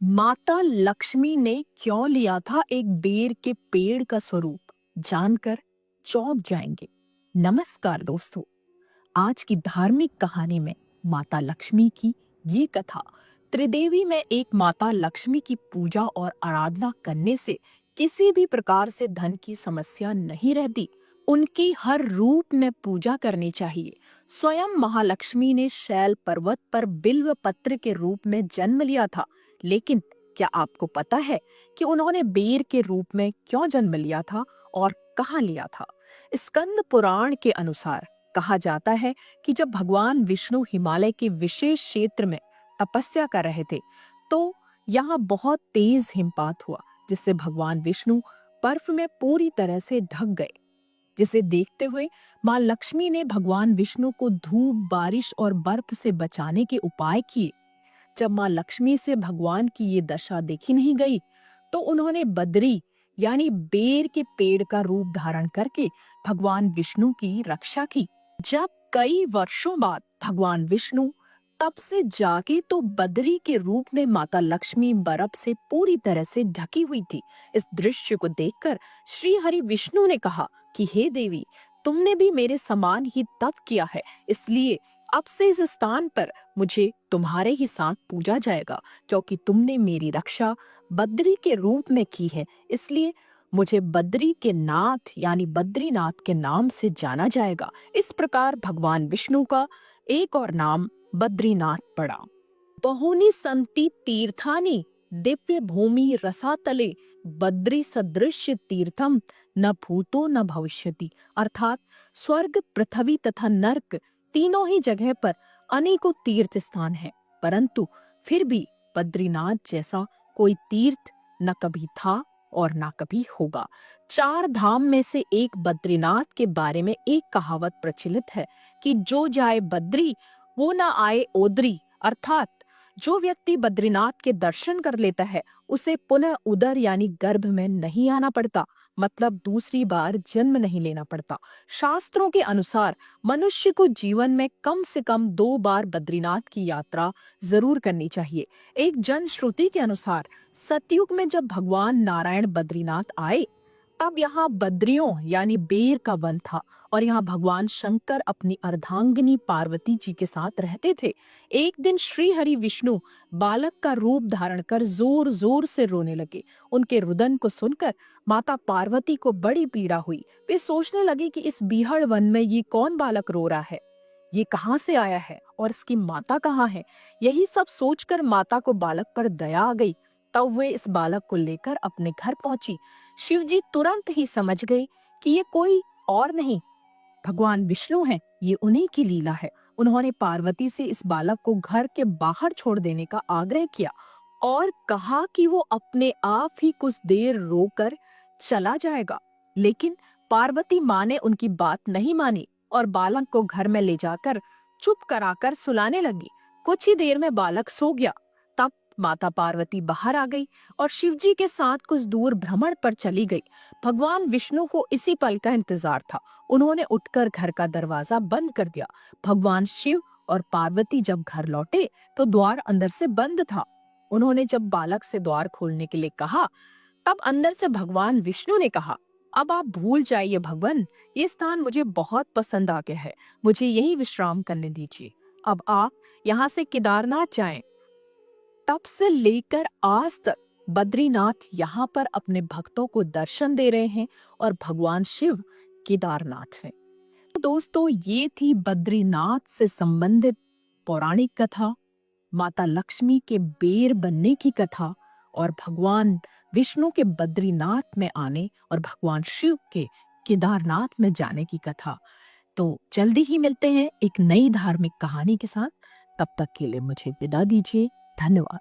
माता लक्ष्मी ने क्यों लिया था एक बेर के पेड़ का स्वरूप, जानकर चौंक जाएंगे। नमस्कार दोस्तों, आज की धार्मिक कहानी में माता लक्ष्मी की ये कथा। त्रिदेवी में एक माता लक्ष्मी की पूजा और आराधना करने से किसी भी प्रकार से धन की समस्या नहीं रहती। उनकी हर रूप में पूजा करनी चाहिए। स्वयं महालक्ष्मी ने शैल पर्वत पर बिल्व पत्र के रूप में जन्म लिया था, लेकिन क्या आपको पता है कि उन्होंने बेर के रूप में क्यों जन्म लिया था और कहाँ लिया था? स्कंद पुराण के अनुसार कहा जाता है कि जब भगवान विष्णु हिमालय के विशेष क्षेत्र में तपस्या कर रहे थे, तो यहाँ बहुत तेज हिमपात हुआ, जिससे भगवान विष्णु बर्फ में पूरी तरह से ढक गए। जिसे देखते हुए माँ लक्ष्मी ने भगवान विष्णु को धूप, बारिश और बर्फ से बचाने के उपाय किए। जब माँ लक्ष्मी से भगवान की ये दशा देखी नहीं गई, तो उन्होंने बद्री यानी बेर के पेड़ का रूप धारण करके भगवान विष्णु की रक्षा की। जब कई वर्षों बाद भगवान विष्णु तप से जागे, तो बद्री के रूप में माता लक्ष्मी बर्फ से पूरी तरह से ढकी हुई थी। इस दृश्य को देखकर श्री हरि विष्णु ने कहा कि हे देवी, तुमने भी मेरे समान ही तप किया है, इसलिए अब से इस स्थान पर मुझे तुम्हारे ही साथ पूजा जाएगा। क्योंकि तुमने मेरी रक्षा बद्री के रूप में की है, इसलिए मुझे बद्री के नाथ यानी बद्रीनाथ के नाम से जाना जाएगा। इस प्रकार भगवान विष्णु का एक और नाम बद्रीनाथ पड़ा। बहुनी संति तीर्थानि दिव्य भूमि रसातले बद्री सदृश्य तीर्थम न भूतो न भविष्यति। अर्थात स्वर्ग, पृथ्वी तथा नर्क तीनों ही जगह पर अनेकों तीर्थ स्थान हैं, परंतु फिर भी बद्रीनाथ जैसा कोई तीर्थ न कभी था और ना कभी होगा। चार धाम में से एक बद्रीनाथ के बारे में एक कहावत प्रचलित है कि जो जाए बद्री वो ना आए ओदरी। अर्थात जो व्यक्ति बद्रीनाथ के दर्शन कर लेता है, उसे पुनः उदर यानी गर्भ में नहीं आना पड़ता, मतलब दूसरी बार जन्म नहीं लेना पड़ता। शास्त्रों के अनुसार मनुष्य को जीवन में कम से कम 2 बार बद्रीनाथ की यात्रा जरूर करनी चाहिए। एक जनश्रुति के अनुसार सतयुग में जब भगवान नारायण बद्रीनाथ आए, तब यहाँ बद्रियों यानी बेर का वन था और यहाँ भगवान शंकर अपनी अर्धांगिनी पार्वती जी के साथ रहते थे। एक दिन श्री हरि विष्णु बालक का रूप धारण कर जोर जोर से रोने लगे। उनके रुदन को सुनकर माता पार्वती को बड़ी पीड़ा हुई। वे सोचने लगे कि इस बीहड़ वन में ये कौन बालक रो रहा है, ये कहाँ से आया है और इसकी माता कहाँ है। यही सब सोचकर माता को बालक पर दया आ गई। तब वे इस बालक को लेकर अपने घर पहुंची। शिवजी तुरंत ही समझ गए कि ये कोई और नहीं, भगवान विष्णु हैं, ये उन्हीं की लीला है। उन्होंने पार्वती से इस बालक को घर के बाहर छोड़ देने का आग्रह किया और कहा कि वो अपने आप ही कुछ देर रोकर चला जाएगा। लेकिन पार्वती माँ ने उनकी बात नहीं मानी और बालक को घर में ले जाकर चुप कराकर सुलाने लगी। कुछ ही देर में बालक सो गया। तब माता पार्वती बाहर आ गई और शिवजी के साथ कुछ दूर भ्रमण पर चली गई। भगवान विष्णु को इसी पल का इंतजार था। उन्होंने उठकर घर का दरवाजा बंद कर दिया। भगवान शिव और पार्वती जब घर लौटे, तो द्वार अंदर से बंद था। उन्होंने जब बालक से द्वार खोलने के लिए कहा, तब अंदर से भगवान विष्णु ने कहा, अब आप भूल जाइए भगवान, ये स्थान मुझे बहुत पसंद आ गया है, मुझे यही विश्राम करने दीजिए। अब आप यहाँ से केदारनाथ जाएं। तब से लेकर आज तक बद्रीनाथ यहाँ पर अपने भक्तों को दर्शन दे रहे हैं और भगवान शिव केदारनाथ हैं। तो दोस्तों, ये थी बद्रीनाथ से संबंधित पौराणिक कथा, माता लक्ष्मी के बेर बनने की कथा और भगवान विष्णु के बद्रीनाथ में आने और भगवान शिव के केदारनाथ में जाने की कथा। तो जल्दी ही मिलते हैं एक नई धार्मिक कहानी के साथ। तब तक के लिए मुझे विदा दीजिए। धन्यवाद।